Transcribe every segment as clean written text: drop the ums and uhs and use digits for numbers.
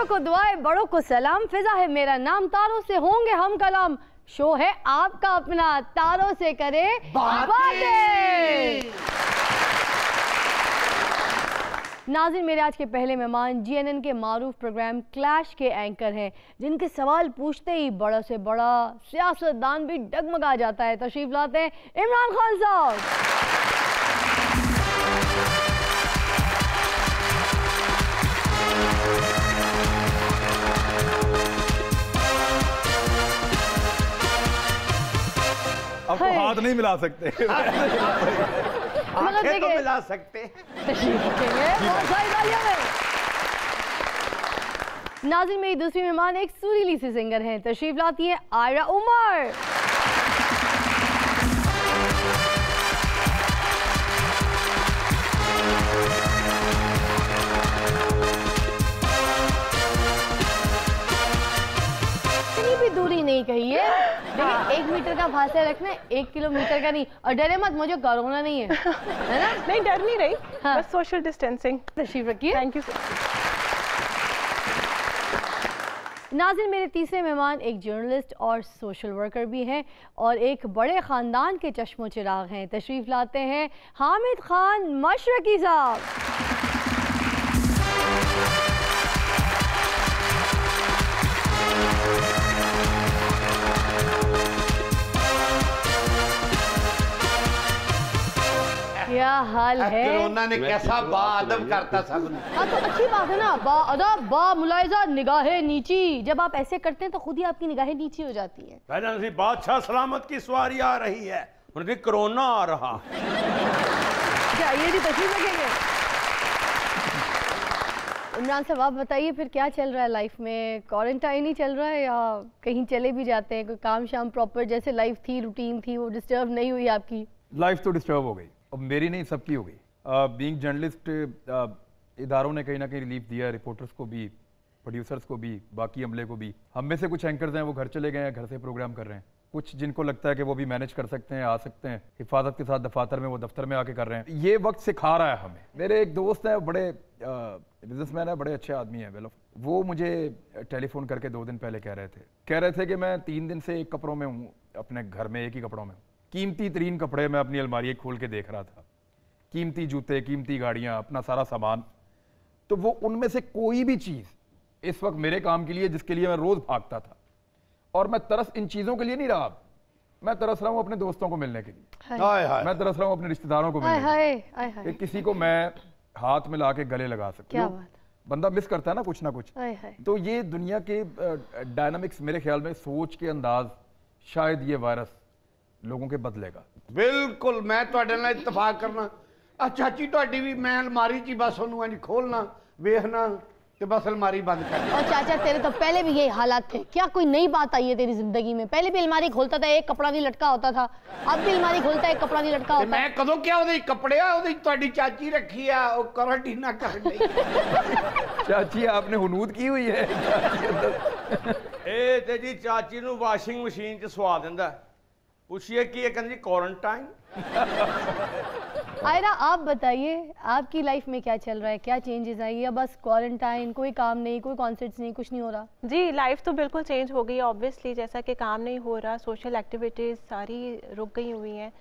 को दुआएं, बड़ों को सलाम। फिजा है मेरा नाम, तारों से होंगे हम कलाम। शो है आपका अपना, तारों से करे बातें। नाज़रीन, मेरे आज के पहले मेहमान GNN के मारूफ प्रोग्राम क्लैश के एंकर हैं, जिनके सवाल पूछते ही बड़ा से बड़ा सियासतदान भी डगमगा जाता है। तशरीफ लाते हैं इमरान खान साहब। आपको हाथ नहीं मिला सकते। आंखें तो मिला सकते हैं। नाज़रीन, मेरी दूसरी मेहमान एक सुरीली सी सिंगर हैं। तशरीफ लाती है आयरा उमर। इतनी भी दूरी नहीं कही है, लेकिन 1 मीटर का फासला रखना, 1 किलोमीटर का नहीं। और डरे मत, मुझे कोरोना नहीं है, है ना? नहीं, डर नहीं रही। हाँ। बस सोशल डिस्टेंसिंग। तशरीफ रखिए। Thank you. नाज़रीन, मेरे तीसरे मेहमान एक जर्नलिस्ट और सोशल वर्कर भी हैं और एक बड़े ख़ानदान के चश्मो चिराग हैं। तशरीफ़ लाते हैं हामिद खान मशरकी साहब। क्या हाल है? कोरोना ने कैसा बाअदब करता सब। हाँ, तो अच्छी बात है ना, बाअदब बा मुलायजा निगाहें नीची। जब आप ऐसे करते हैं तो खुद ही आपकी निगाहें नीची हो जाती हैं। बादशाह सलामत की सवारी आ रही है, उनकी कोरोना आ रहा। क्या ये भी तशरीफ रखेंगे? इमरान साहब, आप बताइए फिर क्या चल रहा है लाइफ में? क्वारंटाइन ही चल रहा है या कहीं चले भी जाते हैं? कोई काम शाम प्रॉपर जैसे लाइफ थी, रूटीन थी, वो डिस्टर्ब नहीं हुई आपकी? लाइफ तो डिस्टर्ब हो गई, अब मेरी नहीं सबकी हो गई। बीइंग जर्नलिस्ट, इदारों ने कहीं ना कहीं रिलीफ दिया, रिपोर्टर्स को भी, प्रोड्यूसर्स को भी, बाकी अमले को भी। हम में से कुछ एंकर्स हैं वो घर चले गए हैं, घर से प्रोग्राम कर रहे हैं। कुछ जिनको लगता है कि वो भी मैनेज कर सकते हैं, आ सकते हैं हिफाजत के साथ दफातर में, वो दफ्तर में आके कर रहे हैं। ये वक्त सिखा रहा है हमें। मेरे एक दोस्त हैं, बड़े बिजनेसमैन है, बड़े अच्छे आदमी हैं, वो मुझे टेलीफोन करके 2 दिन पहले कह रहे थे कि मैं 3 दिन से एक कपड़ों में हूँ, अपने घर में एक ही कपड़ों में हूँ। कीमती तरीन कपड़े मैं अपनी अलमारी खोल के देख रहा था, कीमती जूते, कीमती गाड़ियाँ, अपना सारा सामान। तो वो उनमें से कोई भी चीज़ इस वक्त मेरे काम के लिए, जिसके लिए मैं रोज़ भागता था, और मैं तरस इन चीज़ों के लिए नहीं रहा, मैं तरस रहा हूँ अपने दोस्तों को मिलने के लिए। मैं तरस रहा हूँ अपने रिश्तेदारों को मिलने के लिए, कि किसी को मैं हाथ में ला के गले लगा सकूँ। बंदा मिस करता है ना कुछ ना कुछ। तो ये दुनिया के डायनामिक्स, मेरे ख्याल में सोच के अंदाज, शायद ये वायरस लोगों के बदलेगा। बिल्कुल, मैं ਤੁਹਾਡੇ ਨਾਲ इत्तेफाक करना। चाची ਤੁਹਾਡੀ भी मैं अलमारी ची बस ਉਹਨੂੰ ਇੰਜ खोलना, वेखना तो बस अलमारी बंद कर। और चाचा, तेरे तो पहले भी यही हालात थे। क्या कोई नई बात आई है तेरी जिंदगी में? पहले भी अलमारी खोलता था, एक कपड़ा नहीं लटका होता था, अब भी अलमारी खोलता है, एक कपड़ा नहीं लटका होता। मैं कदों क्या ਉਹਦੇ कपड़े ਆ, ਉਹਦੀ ਤੁਹਾਡੀ चाची रखी आ, ਉਹ क्वारंटीना कर दी। चाची आपने हुनूद की हुई है। ਇਹ ਤੇ ਜੀ ਚਾਚੀ ਨੂੰ ਵਾਸ਼ਿੰਗ ਮਸ਼ੀਨ 'ਚ ਸਵਾ ਦਿੰਦਾ। पूछिए कि ये कहते क्वारंटाइन। आयरा, आप बताइए आपकी लाइफ में क्या चल रहा है? क्या चेंजेस आई या बस क्वारंटाइन, कोई काम नहीं, कोई कॉन्सर्ट्स नहीं, कुछ नहीं हो रहा? जी, लाइफ तो बिल्कुल चेंज हो गई ऑब्वियसली। जैसा कि काम नहीं हो रहा, सोशल एक्टिविटीज़ सारी रुक गई हुई हैं।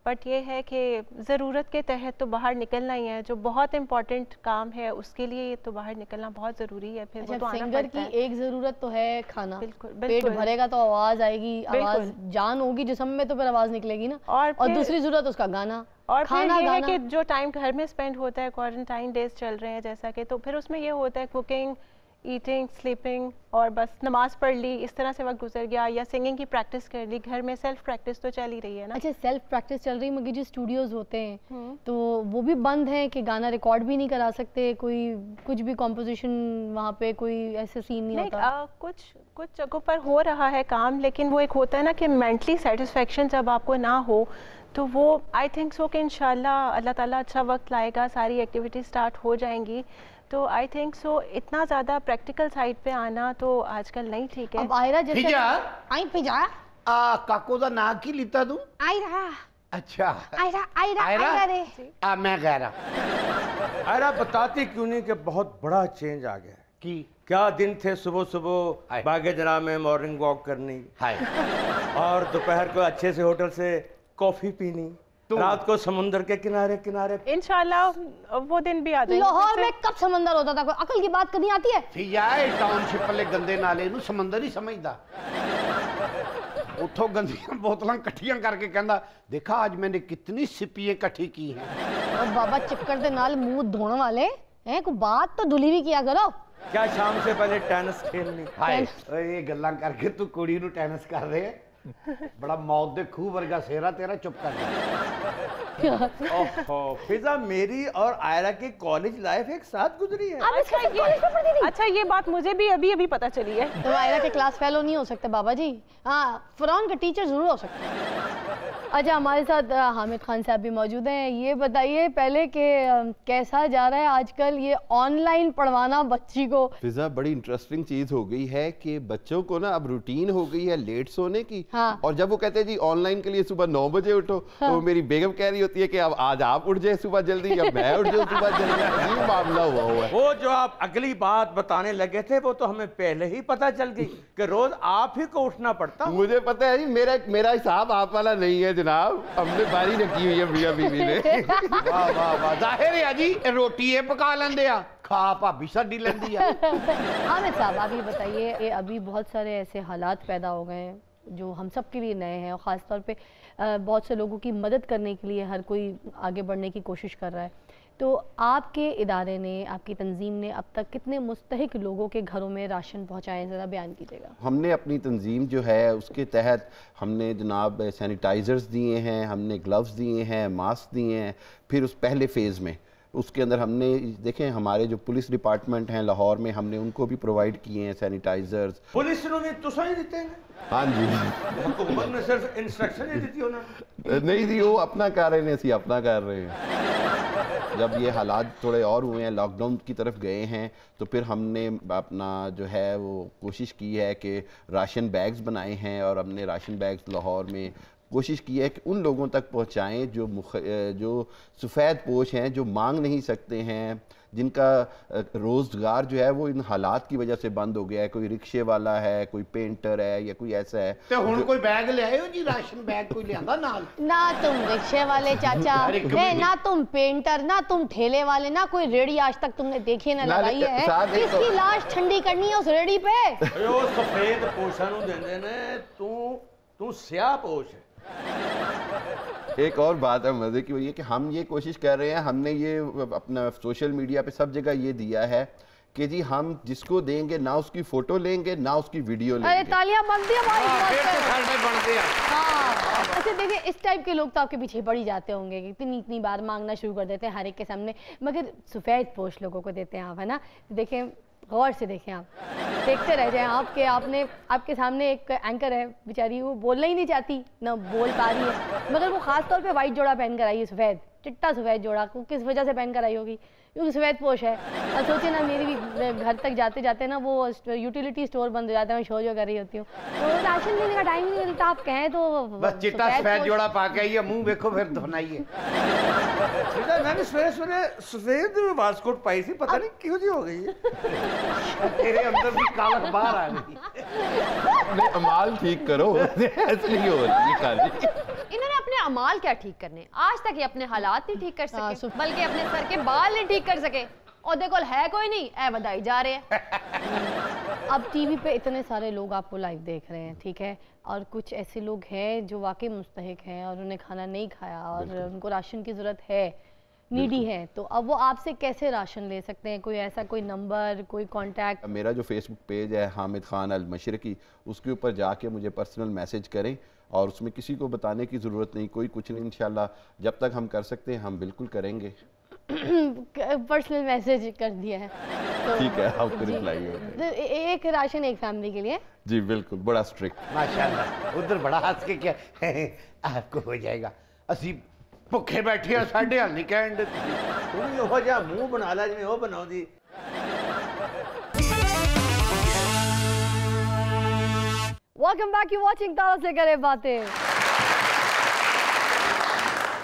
बट ये है कि ज़रूरत के तहत तो बाहर निकलना ही है। जो बहुत इंपॉर्टेंट काम है उसके लिए तो बाहर निकलना बहुत ज़रूरी है। फिर वो तो सिंगर की एक ज़रूरत तो है खाना। बिल्कुल, पेट भरेगा तो आवाज़ आएगी, आवाज़ जान होगी जिस्म में, तो फिर आवाज़ निकलेगी ना। और दूसरी ज़रूरत उसका गाना और खाना, फिर ये गाना। है कि जो टाइम घर में स्पेंड होता है, क्वारंटाइन डेज चल रहे हैं जैसा कि, तो फिर उसमें ये होता है कुकिंग, ईटिंग, स्लीपिंग, और बस नमाज पढ़ ली, इस तरह से वक्त गुजर गया। या सिंगिंग की प्रैक्टिस कर ली, घर में सेल्फ प्रैक्टिस तो चल ही रही है ना। अच्छा, सेल्फ प्रैक्टिस चल रही है, मगर जो स्टूडियोज होते हैं तो वो भी बंद हैं कि गाना रिकॉर्ड भी नहीं करा सकते? कोई कुछ भी कॉम्पोजिशन वहाँ पे कोई ऐसा सीन नहीं होता? कुछ जगहों पर हो रहा है काम, लेकिन वो एक होता है ना कि मेंटली सेटिस्फेक्शन जब आपको ना हो, तो वो आई थिंक सो कि इंशाल्लाह अल्लाह ताला अच्छा वक्त लाएगा, सारी एक्टिविटी स्टार्ट हो जाएंगी। तो आई थिंक सो इतना ज़्यादा प्रैक्टिकल साइड पे आना तो आजकल नहीं ठीक है। अब आयरा जैसे पिजा काको दा ना की लिता तू? आयरा। अच्छा, आयरा आयरा आयरा रे। मैं कह रहा आयरा बताती क्यों नहीं कि बहुत बड़ा चेंज आ गया कि क्या दिन थे, सुबह सुबह बागे जरा में मॉर्निंग वॉक करनी, और दोपहर को अच्छे से होटल से कॉफी पीनी, रात को समुंदर के किनारे किनारे। इंशाल्लाह वो दिन भी आ जाएंगे। लाहौर में कब समंदर होता था? कोई अकल की बात करनी आती है? टाउनशिप वाले गंदे नाले नूं समंदर ही समझदा। उठो गंदियां बोतलां इकट्ठियां करके कहंदा देखा आज मैंने कितनी सिपियां इकट्ठी की हैं। और बाबा चिपकड़ दे नाल मुंह धोने वाले हैं, कोई बात तो धुली भी किया करो। क्या शाम से पहले टेनिस खेलनी? हाय ये गल्लां करके तू कुड़ी नूं टेनिस कर रहे बड़ा मौत दे खूह वर्गा सेरा तेरा, चुप कर। ओहो फिजा, मेरी और आयरा की कॉलेज लाइफ एक साथ गुजरी है। अच्छा ये बात मुझे भी अभी अभी पता चली है। तो आयरा के क्लास फेलो नहीं हो सकते बाबा जी, हाँ फरौन के टीचर जरूर हो सकते हैं। अच्छा हमारे साथ हामिद खान साहब भी मौजूद हैं। ये बताइए पहले कि कैसा जा रहा है आजकल ये ऑनलाइन पढ़वाना बच्ची को? फिजा बड़ी इंटरेस्टिंग चीज हो गई है कि बच्चों को ना अब रूटीन हो गई है लेट सोने की। हाँ। और जब वो कहते हैं जी ऑनलाइन के लिए सुबह 9 बजे उठो, हाँ। तो मेरी बेगम कह रही होती है कि अब आज आप उठ जाए सुबह जल्दी या मैं उठ जाऊं सुबह जल्दी। ये मामला हुआ है। वो जो आप अगली बात बताने लगे थे वो तो हमें पहले ही पता चल गई कि रोज आप ही को उठना पड़ता। मुझे पता है जी, मेरा हिसाब आप वाला नहीं है जनाब, हमने बारी रखी हुई है मियां बीवी ने। वाह वाह वाह, जाहिर है जी रोटी ये पका लेंदे आ, खा भाभी साडी लेंदी आ। हामिद साहब आप ये बताइए, ये अभी बहुत सारे ऐसे हालात पैदा हो गए हैं जो हम सब के लिए नए हैं और ख़ास तौर पे बहुत से लोगों की मदद करने के लिए हर कोई आगे बढ़ने की कोशिश कर रहा है। तो आपके इदारे ने, आपकी तंजीम ने अब तक कितने मुस्तहिक लोगों के घरों में राशन पहुँचाए, ज़रा बयान कीजिएगा। हमने अपनी तंजीम जो है उसके तहत हमने जनाब सैनिटाइज़र्स दिए हैं, हमने ग्लव्स दिए हैं, मास्क दिए हैं। फिर उस पहले फेज़ में उसके अंदर हमने देखें हमारे जो पुलिस डिपार्टमेंट हैं लाहौर में, हमने उनको भी प्रोवाइड किए हैं सैनिटाइजर्स। पुलिस ने तुसा ही देते हैं? हाँ जी, हुकूमत ने सिर्फ इंस्ट्रक्शन ही दी उन्होंने? नहीं जी, वो अपना कर रहे हैं, असी अपना कर रहे हैं। जब ये हालात थोड़े और हुए हैं, लॉकडाउन की तरफ गए हैं, तो फिर हमने अपना जो है वो कोशिश की है कि राशन बैग्स बनाए हैं और हमने राशन बैग्स लाहौर में कोशिश की है कि उन लोगों तक पहुंचाएं जो सफ़ेद पोश हैं, जो मांग नहीं सकते हैं, जिनका रोज़गार जो है वो इन हालात की वजह से बंद हो गया है। कोई रिक्शे वाला है, कोई पेंटर है या कोई ऐसा है। तो हुण कोई बैग ले आए हो जी, राशन बैग कोई लियांदा नाल? ना तुम रिक्शे वाले चाचा है, ना तुम पेंटर, ना तुम ठेले वाले, ना कोई रेडी आज तक तुमने देखी ना लगाई है। किसकी लाश ठंडी करनी है उस रेडी पे? ओ सफेद पोशां नूं देंदे ने, तू स्याह पोश है। एक और बात है मजे की, वो ये कि हम ये कोशिश कर रहे हैं, हमने ये अपना सोशल मीडिया पे सब जगह ये दिया है कि जी हम जिसको देंगे ना उसकी फोटो लेंगे ना उसकी वीडियो लेंगे। अरे तालियां बनती है भाई। हाँ, अच्छा देखिए, इस टाइप के लोग तो आपके पीछे पड़ ही जाते होंगे कि इतनी बार मांगना शुरू कर देते हैं हर एक के सामने, मगर सफ़ेद पोश लोगों को देते हैं आप, है ना? देखें, गौर से देखें, आप देखते रह जाएं आप कि आपके सामने एक एंकर है, बेचारी वो बोलना ही नहीं चाहती, ना बोल पा रही है, मगर वो ख़ास तौर पे वाइट जोड़ा पहन कर आई है, सफ़ेद चिट्टा सफ़ेद जोड़ा। को किस वजह से पहन कर आई होगी? क्योंकि सफ़ेद पोश है। और सोचिए ना, मेरी भी घर तक जाते जाते ना वो यूटिलिटी स्टोर बंद हो जाता है, मैं शो जो कर रही होती हूँ, तो राशन लेने का टाइम नहीं मिलता। आप कहें तो बस चिट्टा सफ़ेद जोड़ा पा के आइए, मुंह देखो फिर धुनाइए। मैंने सवेरे सफेद वास्कोट पाई थी, पता नहीं क्यों जी हो गई है। तेरे अंदर भी कालख बाहर आ गई। अमाल ठीक करो, ऐसे नहीं हो रही है खाली। इन्होंने अपने अमाल क्या ठीक करने, आज तक ये अपने हालात नहीं ठीक कर सके, बल्कि अपने सर के बाल नहीं ठीक कर सके। और देखो है कोई नहीं, ऐ बधाई जा रहे हैं। अब टीवी पे इतने सारे लोग आपको लाइव देख रहे हैं, ठीक है, और कुछ ऐसे लोग हैं जो वाकई मुस्तहिक हैं और उन्हें खाना नहीं खाया और उनको राशन की ज़रूरत है, नीडी है, तो अब वो आपसे कैसे राशन ले सकते हैं? कोई ऐसा कोई नंबर, कोई कांटेक्ट? मेरा जो फेसबुक पेज है हामिद खान अल मशरकी, उसके ऊपर जाके मुझे पर्सनल मैसेज करें और उसमें किसी को बताने की ज़रूरत नहीं, कोई कुछ नहीं। इंशाल्लाह जब तक हम कर सकते हैं हम बिल्कुल करेंगे। पर्सनल मैसेज कर दिया है तो ठीक है, आपको रिप्लाई होगा। तो एक राशन एक फैमिली के लिए? जी बिल्कुल, बड़ा स्ट्रिक्ट। माशाल्लाह, उधर बड़ा हंस के क्या आपको हो जाएगा, असी भुखे बैठे हैं, साढ़े हाल नहीं कहन तू हो जा मुंह बना ला जिवें ओ बनाओ दी। वेलकम बैक, यू वाचिंग तारा से करे बातें।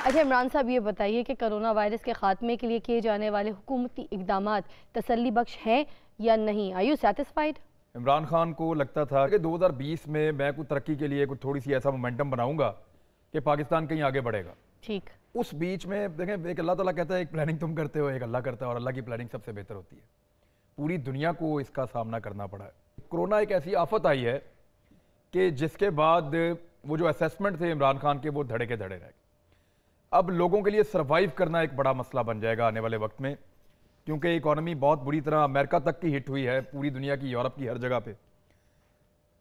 अच्छा इमरान साहब, ये बताइए कि कोरोना वायरस के खात्मे के लिए किए जाने वाले हुकूमती इकदामात तसल्ली बख्श हैं या नहीं? Are you satisfied? Imran Khan को लगता था कि 2020 में मैं कुछ तरक्की के लिए कुछ थोड़ी सी ऐसा मोमेंटम बनाऊंगा कि पाकिस्तान कहीं आगे बढ़ेगा। ठीक। उस बीच में देखें, एक अल्लाह ताला कहता है एक प्लानिंग तुम करते हो, एक अल्लाह करता है, और अल्लाह की प्लानिंग सबसे बेहतर होती है। पूरी दुनिया को इसका सामना करना पड़ा है। कोरोना एक ऐसी आफत आई है कि जिसके बाद वो जो असेसमेंट थे इमरान खान के, वो धड़े के धड़े रह गए। अब लोगों के लिए सर्वाइव करना एक बड़ा मसला बन जाएगा आने वाले वक्त में, क्योंकि इकॉनमी बहुत बुरी तरह अमेरिका तक की हिट हुई है, पूरी दुनिया की, यूरोप की, हर जगह पे।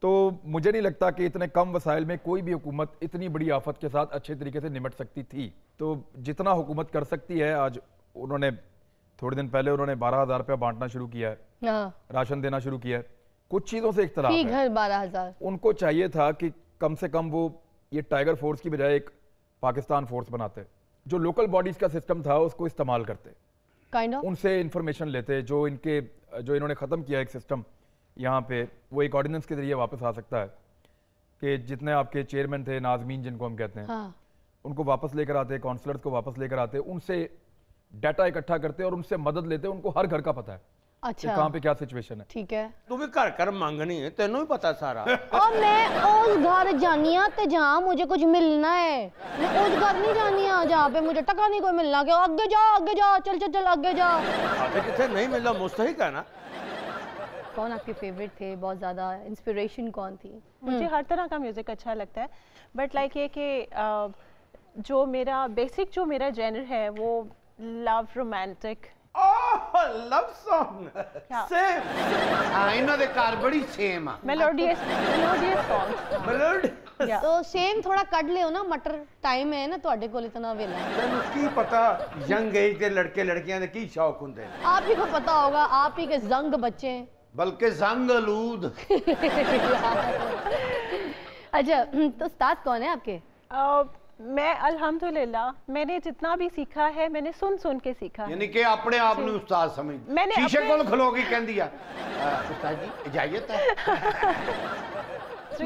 तो मुझे नहीं लगता कि इतने कम वसाइल में कोई भी हुकूमत इतनी बड़ी आफत के साथ अच्छे तरीके से निमट सकती थी। तो जितना हुकूमत कर सकती है, आज उन्होंने थोड़े दिन पहले उन्होंने 12,000 रुपया बांटना शुरू किया है, राशन देना शुरू किया है। कुछ चीज़ों से इख्तलाफ है। घर 12,000। उनको चाहिए था कि कम से कम वो ये टाइगर फोर्स की बजाय एक पाकिस्तान फोर्स बनाते, जो लोकल बॉडीज का सिस्टम था उसको इस्तेमाल करते, उनसे इंफॉर्मेशन लेते। जो इन्होंने ख़त्म किया एक सिस्टम यहाँ पे, वो एक ऑर्डिनेंस के जरिए वापस आ सकता है कि जितने आपके चेयरमैन थे, नाजमीन जिनको हम कहते हैं, हाँ। उनको वापस लेकर आते, काउंसलर्स को वापस लेकर आते, उनसे डाटा इकट्ठा करते और उनसे मदद लेते। उनको हर घर का पता है, अच्छा, कहाँ पे क्या सिचुएशन है। ठीक है, तू भी घर घर मांगनी है, तेनू भी पता सारा। और मैं उस घर जानी ते जहाँ मुझे कुछ मिलना है, मैं उस घर नहीं जानी जहाँ पे मुझे टका नहीं कोई मिलना कि आगे जा चल चल चल आगे जा। आगे किसे नहीं मिला, मुस्तहिक है ना। कौन आपके फेवरेट थे, बहुत ज्यादा इंस्पिरेशन कौन थी? मुझे हर तरह का म्यूजिक अच्छा लगता है, बट लाइक ये कि जो मेरा बेसिक जो मेरा जेनर है वो love romantic. Love song same. हाँ, इन्हों दे कार बड़ी सेम आ। Melodious song. मेलोडी तो सेम थोड़ा कट लियो ना, मटर टाइम है ना ਤੁਹਾਡੇ ਕੋਲ इतना वेला। तेनू की पता यंग एज के लड़के लड़कियां दे की शौक हुंदे ने। आप ही को पता होगा, आप ही के जंग बच्चे हैं। बल्कि जंग आलूद। अच्छा, तो उस्ताद कौन है आपके? मैं अल्हम्दुलिल्लाह मैंने जितना भी सीखा है मैंने सुन सुन के सीखा है। यानी कि अपने आप ने उस्ताद समझ। मैंने शीशे कोल खलो के कहंदी आ उस्ताद जी इजाजत है।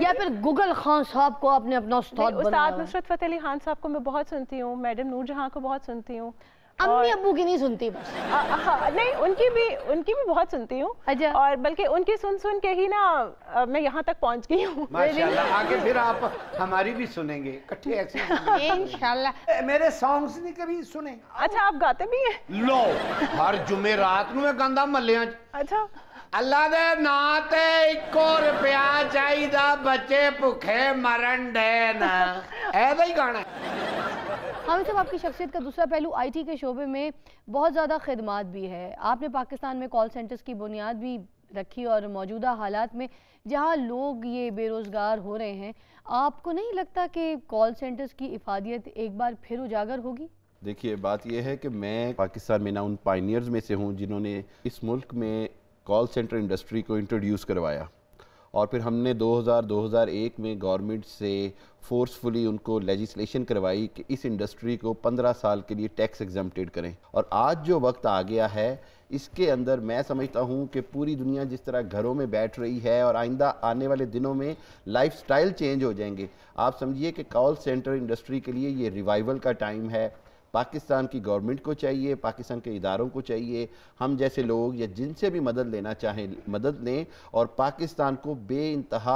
या फिर गूगल खान साहब को आपने अपना उस्ताद बनाया? उस्ताद नुसरत फतेह अली खान साहब को मैं बहुत सुनती हूँ, मैडम नूर जहां को बहुत सुनती हूँ। अम्मी अब्बू की नहीं सुनती बस? हाँ, नहीं उनकी भी बहुत सुनती हूँ। अच्छा। और बल्कि उनकी सुन सुन के ही ना मैं यहाँ तक पहुँच गई हूँ। माशाल्लाह। आगे फिर आप हमारी भी सुनेंगे इकट्ठे ऐसे इंशाल्लाह। मेरे सॉन्ग्स नहीं कभी सुने? अच्छा, आप गाते भी हैं? लो, हर जुमे रात ਨੂੰ ਮੈਂ ਗਾਂਦਾ ਮੱਲਿਆਂ 'ਚ। अच्छा। ਅੱਲਾ ਦੇ ਨਾਂ ਤੇ 1 ਰੁਪਿਆ ਚਾਹੀਦਾ, ਬੱਚੇ ਭੁੱਖੇ ਮਰਨ ਦੇ ਨਾ, ऐसा ही गाना है। हम सब आपकी शख्सियत का दूसरा पहलू आईटी के शोबे में बहुत ज़्यादा खिदमात भी है। आपने पाकिस्तान में कॉल सेंटर्स की बुनियाद भी रखी और मौजूदा हालात में जहां लोग ये बेरोज़गार हो रहे हैं, आपको नहीं लगता कि कॉल सेंटर्स की इफादियत एक बार फिर उजागर होगी? देखिए, बात यह है कि मैं पाकिस्तान में ना उन पायनियर्स में से हूँ जिन्होंने इस मुल्क में कॉल सेंटर इंडस्ट्री को इंट्रोड्यूस करवाया, और फिर हमने 2001 में गवर्नमेंट से फोर्सफुली उनको लेजिस्लेशन करवाई कि इस इंडस्ट्री को 15 साल के लिए टैक्स एग्जम्प्टेड करें। और आज जो वक्त आ गया है, इसके अंदर मैं समझता हूँ कि पूरी दुनिया जिस तरह घरों में बैठ रही है और आइंदा आने वाले दिनों में लाइफस्टाइल चेंज हो जाएंगे। आप समझिए कि कॉल सेंटर इंडस्ट्री के लिए ये रिवाइवल का टाइम है। पाकिस्तान की गवर्नमेंट को चाहिए, पाकिस्तान के इदारों को चाहिए, हम जैसे लोग या जिनसे भी मदद लेना चाहें मदद लें, और पाकिस्तान को बेइंतहा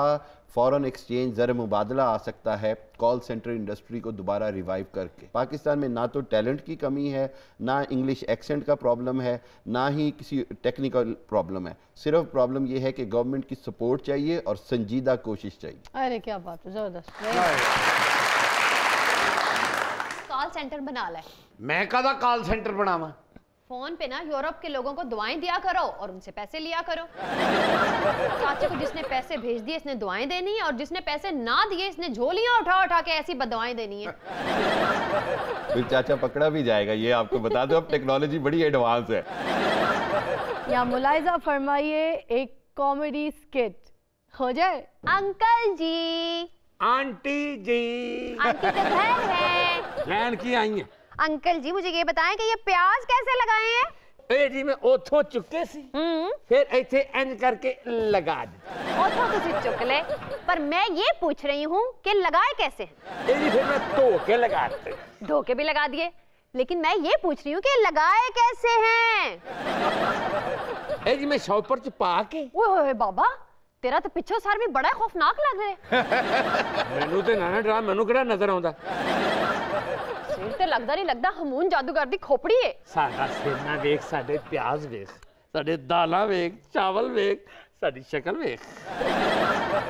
फॉरेन एक्सचेंज ज़र मुबादला आ सकता है कॉल सेंटर इंडस्ट्री को दोबारा रिवाइव करके। पाकिस्तान में ना तो टैलेंट की कमी है, ना इंग्लिश एक्सेंट का प्रॉब्लम है, ना ही किसी टेक्निकल प्रॉब्लम है। सिर्फ प्रॉब्लम यह है कि गवर्नमेंट की सपोर्ट चाहिए और संजीदा कोशिश चाहिए। अरे क्या बात है, ज़बरदस्त। कॉल सेंटर बना ले। मैं कदा कॉल सेंटर बनावा? फोन पे ना यूरोप के लोगों को दुआएं दिया करो और उनसे पैसे लिया करो। चाचे को जिसने पैसे भेज दिए इसने दुआएं देनी है, और जिसने पैसे ना दिए इसने झोलियां उठा उठा के ऐसी बदुआएं देनी है। फिर चाचा पकड़ा भी जाएगा, ये आपको बता दो। अब टेक्नोलॉजी बड़ी एडवांस है। या मुलाहिजा फरमाइए, एक कॉमेडी स्किट हो जाए। अंकल जी। आंटी जी। आंटी तो घर है। लैन की आई है। अंकल जी मुझे ये बताएं कि ये प्याज कैसे लगाए हैं? ए जी मैं ओथों चुके सी, फिर ऐसे इंज करके लगा दी। ओथों तुसी चुक ले, पर मैं ये पूछ रही हूँ कि लगाए कैसे? ए जी फिर मैं धो के लगाते। धो के भी लगा दिए, लेकिन मैं ये पूछ रही हूँ कि लगाए कैसे हैं? जी मैं शॉपर च पा के ओए बाबा, तेरा तो पिछो सार भी बड़ा खौफनाक लग रहा है। मैनू ते ना डरा, मैनू किहड़ा नजर आउंदा? सिर ते लगदा नहीं लगदा हमून जादूगर दी खोपड़ी है। साडा सिर ना वेख, साडे प्याज वेख, साडे दालां वेख, चावल वेख, साडी शक्ल वेख।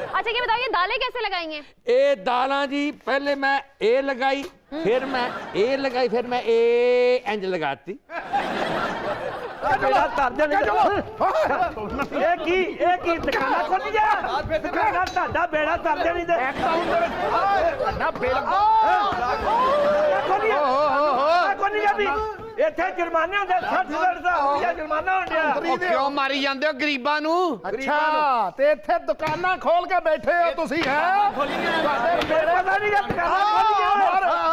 अच्छा ये बताइए दालें कैसे लगाएंगे? ए दालां जी पहले मैं ए लगाई, फिर मैं ए लगाई, फिर मैं ए इंज लगाती। बेड़ा ताजा नहीं की दुकाना खोली जा दुकाना ताजा बेड़ा ताजा नहीं दे खोली जा भी ਇੱਥੇ ਜੁਰਮਾਨੇ ਹੁੰਦੇ 60,000 ਦਾ ਜੁਰਮਾਨਾ ਹੁੰਦਾ ਉਹ ਕਿਉਂ ਮਾਰੀ ਜਾਂਦੇ ਹੋ ਗਰੀਬਾਂ ਨੂੰ? ਅੱਛਾ ਤੇ ਇੱਥੇ ਦੁਕਾਨਾਂ ਖੋਲ ਕੇ ਬੈਠੇ ਹੋ ਤੁਸੀਂ ਹੈ ਤੁਹਾਡੇ ਪਤਾ ਨਹੀਂ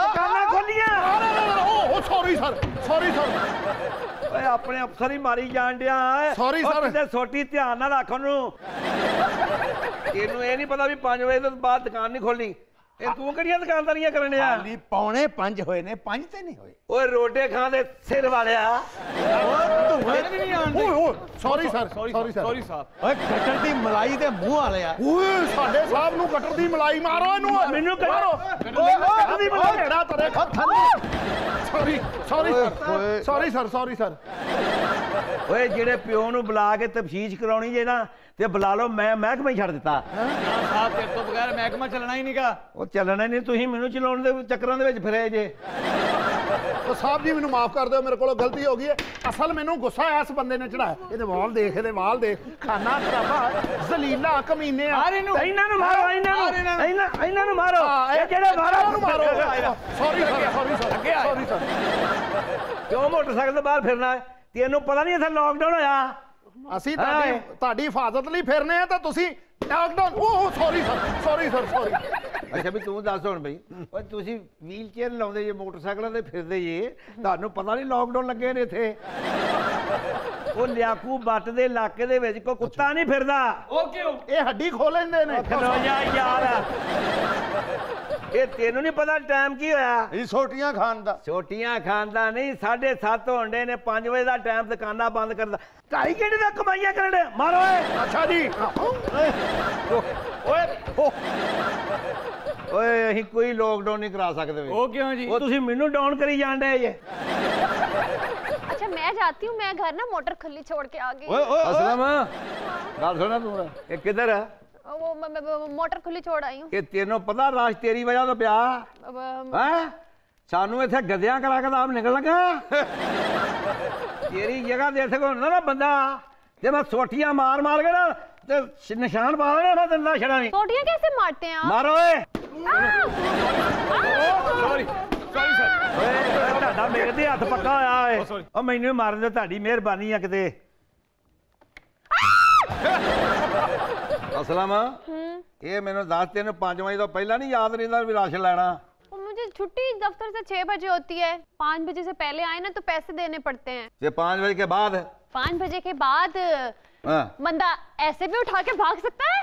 ਦੁਕਾਨਾਂ ਖੋਲੀਆਂ ਓ ਸੌਰੀ ਸਰ ਓਏ ਆਪਣੇ ਅਫਸਰ ਹੀ ਮਾਰੀ ਜਾਣ ਡਿਆ ਸੌਰੀ ਸਰ ਤੇ ਛੋਟੀ ਧਿਆਨ ਨਾਲ ਰੱਖ ਉਹਨੂੰ ਇਹਨੂੰ ਇਹ ਨਹੀਂ ਪਤਾ ਵੀ 5 ਵਜੇ ਤੋਂ ਬਾਅਦ ਦੁਕਾਨ ਨਹੀਂ ਖੋਲਣੀ ਇਹ ਤੂੰ ਕਿਹੜੀਆਂ ਦੁਕਾਨਦਾਰੀਆਂ ਕਰਨ ਡਿਆ ਖਾਲੀ ਪੌਣੇ 5 ਹੋਏ ਨੇ 5 ਤੇ ਨਹੀਂ ਹੋਏ ਓਏ ਰੋਡੇ ਖਾਂ ਦੇ ਸਿਰ ਵਾਲਿਆ ਓਏ ਸੌਰੀ ਸਰ ਓਏ ਕਟਰ ਦੀ ਮਲਾਈ ਦੇ ਮੂੰਹ ਵਾਲਿਆ ਓਏ ਸਾਡੇ ਸਾਹਿਬ ਨੂੰ ਕਟਰ ਦੀ ਮਲਾਈ ਮਾਰੋ ਇਹਨੂੰ ਮੈਨੂੰ ਮਾਰੋ ਕਟਰ ਦੀ ਮਲਾਈ ਢੇੜਾ ਤੇਰੇ ਸੌਰੀ ਸਰ ਓਏ ਜਿਹੜੇ ਪਿਓ ਨੂੰ ਬੁਲਾ ਕੇ ਤਫਸੀਸ਼ ਕਰਾਉਣੀ ਜੇ ਨਾ ਤੇ ਬੁਲਾ ਲਓ ਮੈਂ ਮਹਿਕਮਾ ਹੀ ਛੱਡ ਦਿੱਤਾ ਸਾਹਿਬ ਤੇਰੇ ਤੋਂ ਬਗੈਰ ਮਹਿਕਮਾ ਚੱਲਣਾ ਹੀ ਨਹੀਂਗਾ ਉਹ ਚੱਲਣਾ ਨਹੀਂ ਤੁਸੀਂ ਮੈਨੂੰ ਚਲਾਉਣ ਦੇ ਚੱਕਰਾਂ ਦੇ ਵਿੱਚ ਫਿਰੇ ਜੇ ਉਹ ਸਾਹਿਬ ਜੀ ਮੈਨੂੰ ਮਾਫ ਕਰ ਦਿਓ ਮੇਰੇ ਕੋਲੋਂ ਗਲਤੀ ਹੋ ਗਈ ਹੈ ਅਸਲ ਮੈਨੂੰ ਗੁੱਸਾ ਇਸ ਬੰਦੇ ਨੇ ਚੜਾਇਆ ਇਹਦੇ ਵਾਲ ਦੇਖ ਖਾਨਾ ਖਰਾਬਾ ਜ਼ਲੀਲਾ ਕਮੀਨੇ ਆ ਇਹਨਾਂ ਨੂੰ ਮਾਰੋ ਇਹਨਾਂ ਨੂੰ ਮਾਰੋ ਇਹ ਜਿਹੜੇ ਮਾਰੋ ਸੌਰੀ ਸਰ ਕਿਉਂ ਮੋਟਰਸਾਈਕਲ ਤੋਂ ਬਾਹਰ ਫਿਰਨਾ ਹੈ ਤੈਨੂੰ ਪਤਾ ਨਹੀਂ ਇੱਥੇ ਲੋਕਡਾਊਨ ਹੋਇਆ ਅਸੀਂ ਤੁਹਾਡੀ ਹਿਫਾਜ਼ਤ ਲਈ ਫਿਰਨੇ ਆ ਤਾਂ ਤੁਸੀਂ ਲਾਕਡਾਊਨ ਓਹ ਸੌਰੀ ਸਰ ਅੱਛਾ ਵੀ ਤੂੰ ਦੱਸ ਹੁਣ ਬਈ ਓਏ ਤੁਸੀਂ ਵੀਲ ਚੇਅਰ ਲਾਉਂਦੇ ਜੇ ਮੋਟਰਸਾਈਕਲਾਂ ਤੇ ਫਿਰਦੇ ਜੇ ਤੁਹਾਨੂੰ ਪਤਾ ਨਹੀਂ ਲੋਕਡਾਊਨ ਲੱਗੇ ਨੇ ਇੱਥੇ ਉਹ ਲਿਆਕੂ ਬੱਟ ਦੇ ਇਲਾਕੇ ਦੇ ਵਿੱਚ ਕੋਈ ਕੁੱਤਾ ਨਹੀਂ ਫਿਰਦਾ ਉਹ ਕਿਉਂ ਇਹ ਹੱਡੀ ਖੋਲ ਲੈਂਦੇ ਨੇ ਖਲੋ ਜਾ ਯਾਰ ਇਹ ਤੈਨੂੰ ਨਹੀਂ ਪਤਾ ਟਾਈਮ ਕੀ ਹੋਇਆ ਇਹ ਛੋਟੀਆਂ ਖਾਣ ਦਾ ਨਹੀਂ 7:30 ਹੋਣਦੇ ਨੇ 5 ਵਜੇ ਦਾ ਟਾਈਮ ਦੁਕਾਨਾਂ ਬੰਦ ਕਰਦਾ 2.5 ਘੰਟੇ ਦਾ ਕਮਾਈਆਂ ਕਰਨ ਮਾਰੋ ਅੱਛਾ ਜੀ ਓਏ ਅਸੀਂ ਕੋਈ ਲੋਕਡਾਊਨ ਨਹੀਂ ਕਰਾ ਸਕਦੇ ਉਹ ਕਿਉਂ ਜੀ ਉਹ ਤੁਸੀਂ ਮੈਨੂੰ ਡਾਊਨ ਕਰੀ ਜਾਂਦੇ ਜੇ अच्छा मैं जाती हूँ, मैं घर ना मोटर खुली छोड़ के आ गई। असलम गल सुना तू ये किधर है वो मोटर खुली छोड़ आई हूँ। कि तेनों पता राज तेरी वजह तो प्या है सानू इत्थे गद्दियां करा के आप निकल लगा तेरी जगह दे सको ना बंदा जे मैं सोटियां मार के ना ते निशान पा देना मैं तेरे छड़ा नहीं। सोटियां कैसे मारते हैं आप? मारो ਤੁਹਾਡਾ ਮੇਰੇ ਦੇ ਹੱਥ ਪੱਕਾ ਹੋਇਆ ਓਏ ਉਹ ਮੈਨੂੰ ਮਾਰਨ ਦੇ ਤੁਹਾਡੀ ਮਿਹਰਬਾਨੀ ਆ ਕਿਤੇ ਅਸਲਮ ਇਹ ਮੈਨੂੰ ਦੱਸ ਤੈਨੂੰ 5 ਵਜੇ ਤੋਂ ਪਹਿਲਾਂ ਨਹੀਂ ਯਾਦ ਰਹਿੰਦਾ ਵੀ ਰਾਸ਼ਨ ਲੈਣਾ मुझे छुट्टी दफ्तर से 6 बजे होती है 5 बजे से पहले आए ना तो पैसे देने पड़ते हैं। ये 5 बजे के बाद 5 बजे के बाद बंदा ऐसे भी उठा के भाग सकता है।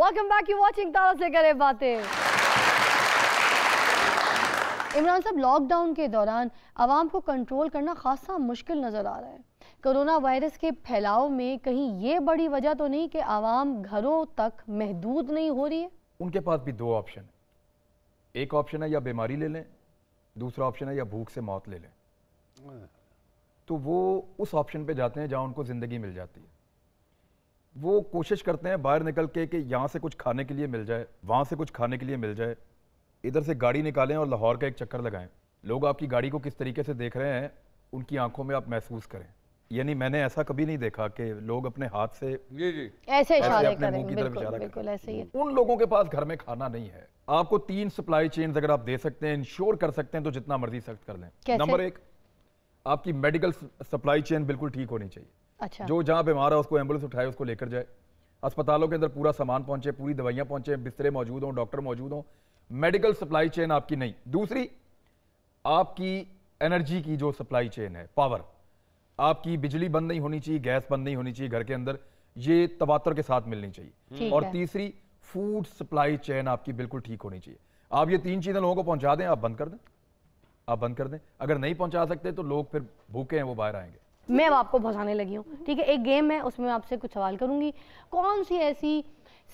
Welcome back. You're watching तारा से करे बातें। इमरान साहब, लॉकडाउन के दौरान आवाम को कंट्रोल करना खासा मुश्किल नज़र आ रहा है। कोरोना वायरस के फैलाव में कहीं ये बड़ी वजह तो नहीं कि आवाम घरों तक महदूद नहीं हो रही है? उनके पास भी दो ऑप्शन है। एक ऑप्शन है या बीमारी ले लें, दूसरा ऑप्शन है या भूख से मौत ले लें। तो वो उस ऑप्शन पे जाते हैं जहाँ उनको ज़िंदगी मिल जाती है। वो कोशिश करते हैं बाहर निकल के कि यहाँ से कुछ खाने के लिए मिल जाए, वहाँ से कुछ खाने के लिए मिल जाए, इधर से गाड़ी निकालें और लाहौर का एक चक्कर लगाएं। लोग आपकी गाड़ी को किस तरीके से देख रहे हैं उनकी आंखों में आप महसूस करें। यानी मैंने ऐसा कभी नहीं देखा कि लोग अपने हाथ से ऐसे इशारे अपने मुंह की करें, तरफ इशारा बिल्कुल ऐसे ही है। उन लोगों के पास घर में खाना नहीं है। आपको 3 सप्लाई चेन अगर आप दे सकते हैं, इंश्योर कर सकते हैं, तो जितना मर्जी सख्त कर लें। नंबर 1, आपकी मेडिकल सप्लाई चेन बिल्कुल ठीक होनी चाहिए। अच्छा। जो जहां बीमार है उसको एम्बुलेंस उठाए, उसको लेकर जाए, अस्पतालों के अंदर पूरा सामान पहुंचे, पूरी दवाइयां पहुंचे, बिस्तरे मौजूद हों, डॉक्टर मौजूद हों। मेडिकल सप्लाई चेन आपकी नहीं। दूसरी, आपकी एनर्जी की जो सप्लाई चेन है, पावर, आपकी बिजली बंद नहीं होनी चाहिए, गैस बंद नहीं होनी चाहिए घर के अंदर, ये तवातर के साथ मिलनी चाहिए। और तीसरी, फूड सप्लाई चेन आपकी बिल्कुल ठीक होनी चाहिए। आप ये 3 चीजें लोगों को पहुंचा दें, आप बंद कर दें, आप बंद कर दें। अगर नहीं पहुंचा सकते तो लोग फिर भूखे हैं, वो बाहर आएंगे। मैं अब आपको फंसाने लगी हूँ, ठीक है। एक गेम है, उसमें मैं आपसे कुछ सवाल करूंगी। कौन सी ऐसी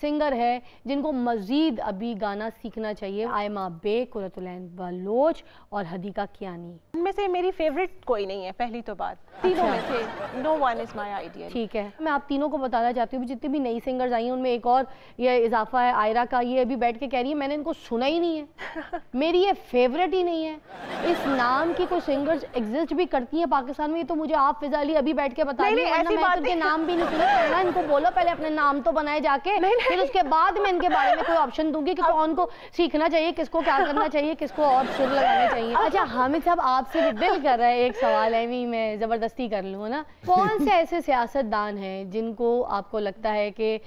सिंगर है जिनको मजीद अभी गाना सीखना चाहिए? आयमा बेग, कुरतुलैन बलोच और हदीका कियानी। इनमें से मेरी फेवरेट कोई नहीं है, पहली तो बात। तीनों में से no one is my ideal. ठीक है, मैं आप तीनों को बताना चाहती हूँ, जितनी भी नई सिंगर्स आई हैं उनमें एक और ये इजाफा है, आयरा का। ये अभी बैठ के कह रही है मैंने इनको सुना ही नहीं है, मेरी ये फेवरेट ही नहीं है। इस नाम की कोई सिंगर्स एग्जिस्ट भी करती हैं पाकिस्तान में? ये तो मुझे आप फिजा अली अभी बैठ के बता रही है, ऐसी बात के नाम भी नहीं सुना। इनको बोलो पहले अपने नाम तो बनाए जाके, फिर उसके बाद मैं इनके बारे में कोई ऑप्शन दूंगी कि कौन को सीखना चाहिए, किसको क्या करना चाहिए, किसको और सुर लगाने चाहिए। अच्छा हामिद साहब, आपसे भी दिल कर रहा है एक सवाल है, मैं जबरदस्ती कर लूँ ना। कौन से ऐसे सियासतदान हैं जिनको आपको लगता है कि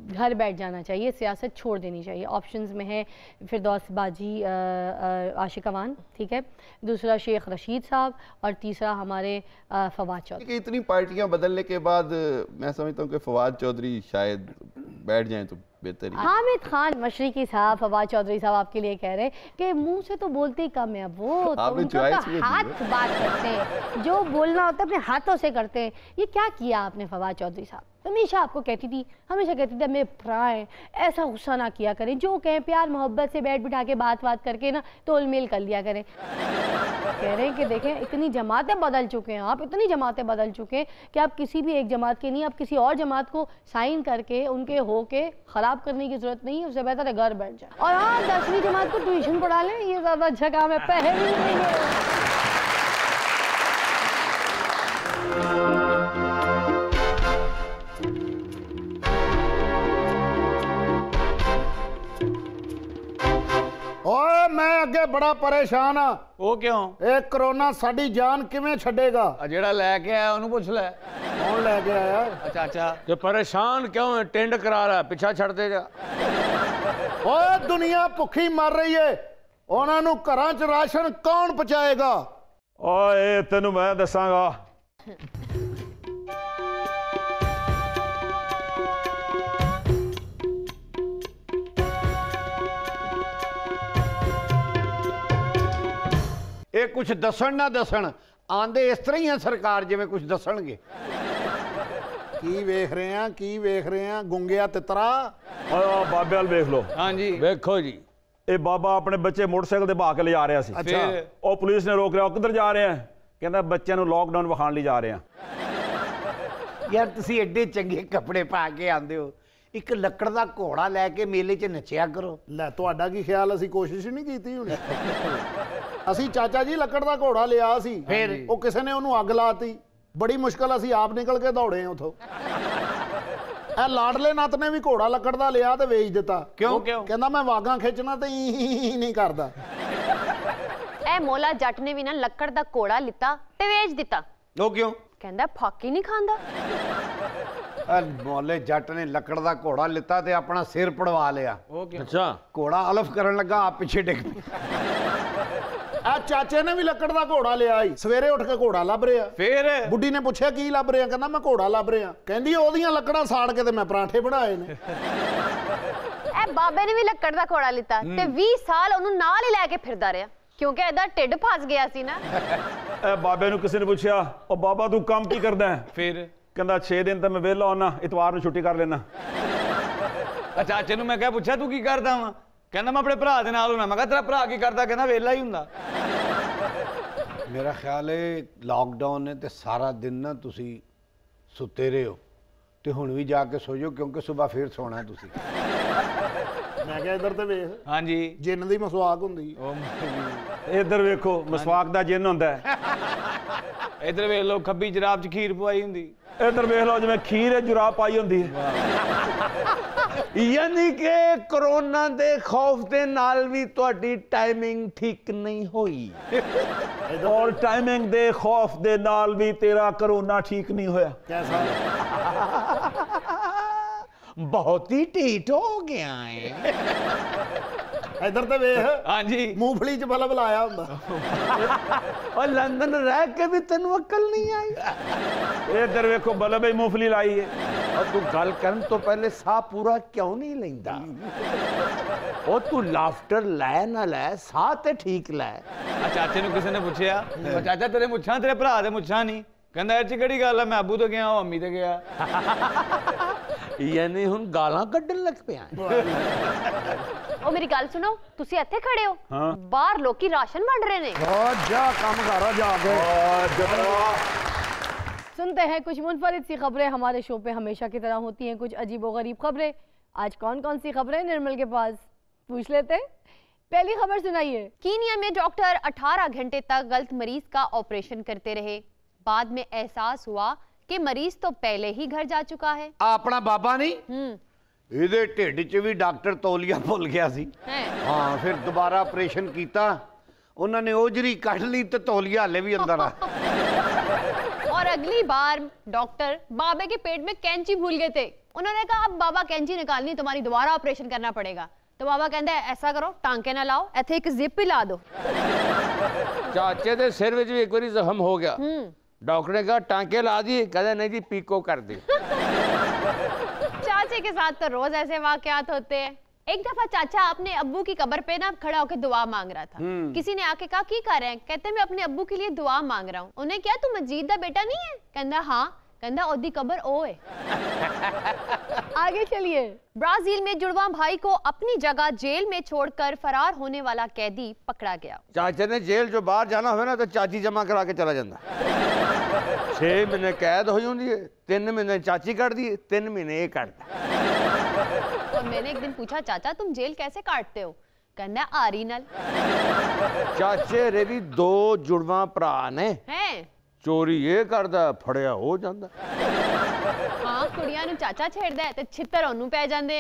घर बैठ जाना चाहिए, सियासत छोड़ देनी चाहिए? ऑप्शंस में है फिरदौस बाजी, आशिक अवान, ठीक है, दूसरा शेख रशीद साहब, और तीसरा हमारे फवाद चौधरी। इतनी पार्टियां बदलने के बाद मैं समझता हूँ कि फवाद चौधरी शायद बैठ जाएं तो बेहतर है। हामिद खान मशरिकी साहब, फवाद चौधरी साहब आपके लिए कह रहे हैं कि मुंह से तो बोलते ही कम है, वो तो उनका हाथ बात करते हैं, जो बोलना होता है अपने हाथों से करते हैं। ये क्या किया आपने फवाद चौधरी साहब? हमेशा आपको कहती थी, हमेशा कहती थी मेरे भरा है, ऐसा गुस्सा ना किया करें, जो कहें प्यार मोहब्बत से बैठ बिठा के बात करके ना तोल मेल कर लिया करें। कह रहे हैं कि देखें इतनी जमातें बदल चुके हैं आप, इतनी जमातें बदल चुके हैं कि आप किसी भी एक जमात के नहीं, आप किसी और जमात को साइन करके उनके हो के ख़राब करने की ज़रूरत नहीं है, उससे बेहतर है घर बैठ जाए। और हाँ, 10वीं जमात को ट्यूशन पढ़ा लें, ये ज़्यादा अच्छा काम है। पहली ओए मैं अगे बड़ा परेशान हाँ। वो क्यों? एक कोरोना साडी जान किवें छड़ेगा? जेड़ा लैके आया उन्होंने पूछ ले। कौन लेके आया? अच्छा अच्छा, तो परेशान क्यों है? टेंड करा रहा है, पीछा छड़ दे जा। ओए दुनिया भुखी मर रही है, उन्हां नूं घरां च राशन कौन पहुंचाएगा? ओए तेनू मैं दसांगा। ये कुछ दसन ना दसन आंदे इस तरह ही है सरकार जिवें कुछ दसणगे। की वेख रहे हैं, की वेख रहे हैं गुंगिया तितरा? बाबे वाल वेख लो। हाँ जी वेखो जी, ये बाबा अपने बच्चे मोटरसाइकिल ते बहा के ले जा रहा सी। अच्छा। और पुलिस ने रोक लिया, किधर जा रहे हैं? कहता बच्चों को लॉकडाउन विखाण ले जा रहे हैं। यार तुसी एडे चंगे कपड़े पा के आंदे हो, एक लकड़ का घोड़ा लैके मेले च नचिया करो। लै तुहाडा की ख्याल, असी कोशिश ही नहीं की हुणे। असी चाचा जी लकड़ का घोड़ा लिया सी, फिर वो किसी ने उन्होंने अग लाती, बड़ी मुश्किल असी आप निकल के दौड़े उथों। लाडले नत ने भी घोड़ा लकड़ का लिया तो वेच दिता। क्यों क्यों? कहना मैं वागा खिंचना तो नहीं करता। ए मोला जट ने भी ना लकड़ का घोड़ा लिता ते वेच दिता। वो क्यों? कहंदा फाकी नहीं खांदा। मोले जट ने लकड़ का घोड़ा लिता ते अपना सिर पड़वा लिया। अच्छा, घोड़ा अलफ करन लगा, आप पीछे डिग आ चाचे ने भी लकड़ का घोड़ा लिया ही, सवेरे उठ के घोड़ा लभ रहा। फिर बुढ़ी ने पूछा की लभ रहा? कहना मैं घोड़ा लभ रहा। कहंदी ओदियां लकड़ां साड़ के ते मैं पराठे बनाए ने। ए बाबे ने भी लकड़ का घोड़ा लिता ते 20 साल ओनू नाल ही लेके फिरदा रहा, क्योंकि एदा टिड फस गया सी ना। बाबे नूं किसी ने पूछा, ओ बाबा तू काम की करदा है? फिर कहंदा 6 दिन तो मैं वेला होना, इतवार नूं छुट्टी कर लेना। चाचे नूं मैं क्या पूछा तू की करदा वा? कहना मैं अपने भरा दे नाल होना। मैं कहा तेरा भरा की करदा? कहना वेला ही हुंदा। मेरा ख्याल है लॉकडाउन ने ते सारा दिन ना तुसी सुते रहे हो, ते हुण भी जाके सो जाओ, क्योंकि सुबह फिर सोना है तुसी। मैं क्या इधर ते वेख। हाँ जी, जिन्न दी मसवाक हुंदी। इधर वेखो, मसवाक दा जिन्न हुंदा है। इधर वेख लो खब्बी जराब च खीर पवाई हुंदी इधर वेख लो जिवें खीर जुराब पाई हुंदी यानी कि कोरोना दे खौफ दे नाल भी तुहाडी टाइमिंग ठीक नहीं होई और टाइमिंग दे खौफ दे नाल भी तेरा कोरोना ठीक नहीं होया कैसा बहुत ही ढीठ हो गया है इधर तो वेख हाँ जी मूंगफली च बल्ब लाया हुंदा और लंदन रह के भी तेनू अकल नहीं आई इधर वेखो बल्ब ही मूंगफली लाई है और तू गल करन तो पहले साह पूरा क्यों नहीं लेंदा ओ तू लाफ्टर लै ना लै साह ते ठीक लै चाचे ਨੂੰ ਕਿਸੇ ਨੇ ਪੁੱਛਿਆ ਚਾਚਾ ਤੇਰੇ ਮੁੱਛਾਂ ਤੇਰੇ ਭਰਾ ਦੇ ਮੁੱਛਾਂ ਨਹੀਂ ਕਹਿੰਦਾ ਇਹ ਚ ਕਿਹੜੀ ਗੱਲ ਹੈ ਮੈਂ ਅੱਬੂ ਤੋਂ ਗਿਆ ਉਹ ਅੰਮੀ ਤੇ ਗਿਆ यानी हुन गालां कड्डन लग पिया ओ मेरी गल सुनो तुसी इत्थे खड़े हो हाँ। बाहर लोकी राशन वंड रहे ने जा काम कर जाके सुनते हैं कुछ मुनफरिद सी खबरें हमारे शो पे हमेशा की तरह होती हैं कुछ अजीबोगरीब खबरें। आज कौन कौन सी खबरें निर्मल के पास पूछ लेते हैं। पहली खबर सुनाइए। कीनिया में डॉक्टर 18 घंटे तक गलत मरीज का ऑपरेशन करते रहे। बाद में एहसास हुआ कि मरीज तो पहले ही घर जा चुका है। अपना बाबा नहीं ਇਹਦੇ ਢਿੱਡ 'ਚ ਵੀ ਡਾਕਟਰ ਤੌਲੀਆ ਭੁੱਲ ਗਿਆ ਸੀ ਹਾਂ ਫਿਰ ਦੁਬਾਰਾ ਆਪਰੇਸ਼ਨ ਕੀਤਾ ਉਹਨਾਂ ਨੇ ओजरी ਕੱਢ ਲਈ ਤੇ ਤੌਲੀਆ ਹਲੇ ਵੀ ਅੰਦਰ ਆ और अगली बार डॉक्टर बाबे के पेट में कैंची भूल गए थे। उन्होंने कहा अब बाबा कैंची निकालनी तुम्हारी दोबारा ऑपरेशन करना पड़ेगा। तो बाबा कहते हैं ऐसा करो टांके ना लाओ इत्थे एक जिप ही ला दो। चाचे दे सिर विच भी एक बारी जख्म हो गया डॉक्टर ने कहा टांके ला दिए कहते नहीं जी पीको कर दी चाचे के साथ तो रोज ऐसे वाकयात होते हैं। एक दफा चाचा अपने अब्बू की कब्र पे ना खड़ा होकर दुआ मांग रहा था। किसी ने आके कहा की कर रहे हैं कहते मैं अपने अब्बू के लिए दुआ मांग रहा हूँ। उन्हें क्या तू मजीद दा बेटा नहीं है कहता हाँ कहता ओदी कब्र ओ है। आगे चलिए। ब्राजील में जुड़वा भाई को अपनी जगह जेल में छोड़कर फरार होने वाला कैदी पकड़ा गया। चाचे ने जेल जो बाहर जाना हो ना तो चाची जमा करा के चला जाता 6 महीने कैद हो जाती है 3 महीने चाची काट दी 3 महीने ये काटता। और मैंने एक दिन पूछा चाचा तुम जेल कैसे काटते हो कहना आरी नल। चाचे रे भी 2 जुड़वा भरा ने हैं चोरी ये करदा फड़िया हो जांदा। हाँ कुड़ियां नूं चाचा छेड़दा है ते छित्तर ओनू पै जांदे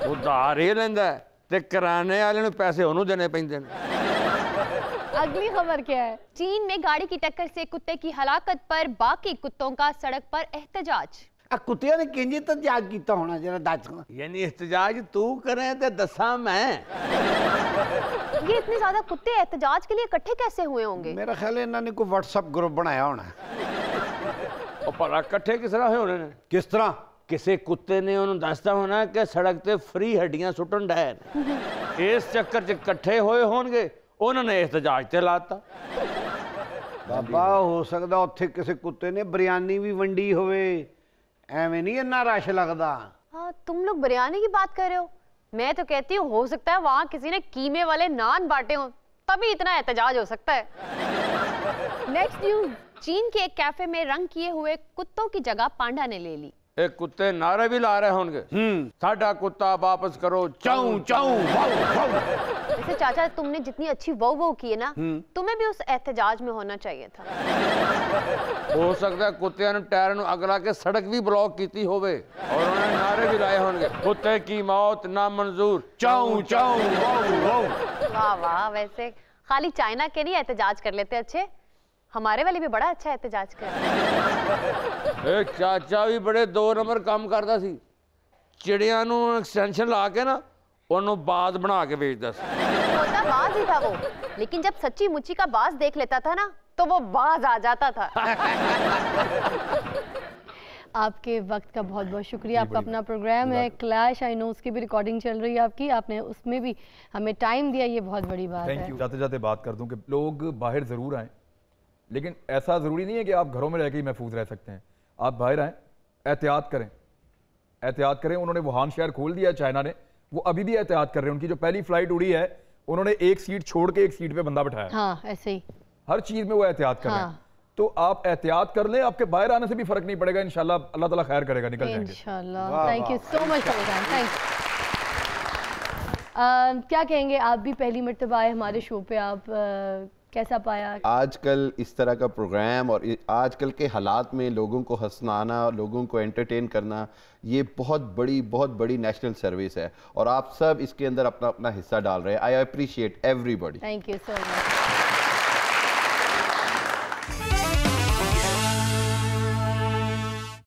उधार ये लैंदा ते कराने वाले नूं पैसे ओनू देने पैंदे ने। अगली खबर क्या है। चीन में गाड़ी की टक्कर से कुत्ते की हलाकत पर बाकी कुत्तों का सड़क पर एहतजाज। कुत्तियां ने किंज एहतजाज कीता होना जरा दस यानी एहतजाज तू करे ते दसा मैं। ये इतने ज्यादा कुत्ते एहतजाज के लिए इकट्ठे कैसे हुए होंगे। मेरा ख्याल है इन्होंने कोई व्हाट्सएप ग्रुप बनाया होना और भला इकट्ठे किस तरह होने ने किस तरह किसी कुत्ते ने उन्होंने दसता होना कि सड़क ते फ्री हड्डियां सुटन डे इस चक्कर च इकट्ठे होए होणगे उन्होंने एहतजाज ते लाता। बाबा हो सकता उत्थे किसी कुत्ते ने बिरयानी भी वंडी होवे एवें नहीं इन्ना रश लगता। हाँ तुम लोग बिरयानी की बात कर रहे हो मैं तो कहती हूँ हो सकता है वहां किसी ने कीमे वाले नान बांटे हो तभी इतना एहतजाज हो सकता है। Next news. चीन के एक कैफे में रंग किए हुए कुत्तों की जगह पांडा ने ले ली। एक कुत्ते नारे भी ला रहे होंगे साडा कुत्ता वापस करो चाऊ चाऊ वैसे चाचा तुमने जितनी अच्छी वो की है ना तुम्हें भी उस एहतजाज में होना चाहिए था। हो सकता है कुत्ते ने टायर नु अगला के सड़क भी ब्लॉक की होवे और उन्होंने नारे भी लाए होंगे कुत्ते की मौत ना मंजूर चाऊ चाऊ। वाह वाह वैसे खाली चाइना के नहीं एहतजाज कर लेते अच्छे हमारे वाले भी बड़ा अच्छा एहतजाज कर। एक चाचा भी बड़े 2 नंबर काम करता सी चिड़िया नु एक्सटेंशन ला के ना उन्होंने बाज बना के बेचता होता बाज ही था वो लेकिन जब सच्ची मुच्ची का बाज देख लेता था ना तो वो बाज आ जाता था। आपके वक्त का बहुत बहुत शुक्रिया। आपका अपना प्रोग्राम है क्लैश आई नो उसकी भी रिकॉर्डिंग चल रही है आपकी आपने उसमें भी हमें टाइम दिया ये बहुत बड़ी बात है। Thank you. जाते जाते बात कर दूं कि लोग बाहर ज़रूर आएँ लेकिन ऐसा ज़रूरी नहीं है कि आप घरों में रह के ही महफूज रह सकते हैं। आप बाहर आएँ एहतियात करें। उन्होंने वुहान शहर खोल दिया चाइना ने वो अभी भी एहतियात कर रहे हैं। उनकी जो पहली फ्लाइट उड़ी है उन्होंने एक सीट छोड़ के एक सीट पे बंदा बिठाया। हाँ ऐसे ही हर चीज़ में वो एहतियात कर रहे हैं। तो आप एहतियात कर लें आपके बाहर आने से भी फर्क नहीं पड़ेगा इंशाल्लाह अल्लाह ताला खैर करेगा निकल जाएंगे इंशाल्लाह। Thank you so much for your time. क्या कहेंगे आप भी पहली मर्तबा आए हमारे शो पे आप कैसा पाया? आजकल इस तरह का प्रोग्राम और आजकल के हालात में लोगों को हंसाना, लोगों को एंटरटेन करना, ये बहुत बड़ी नेशनल सर्विस है और आप सब इसके अंदर अपना अपना हिस्सा डाल रहे हैं। I appreciate everybody. Thank you so much.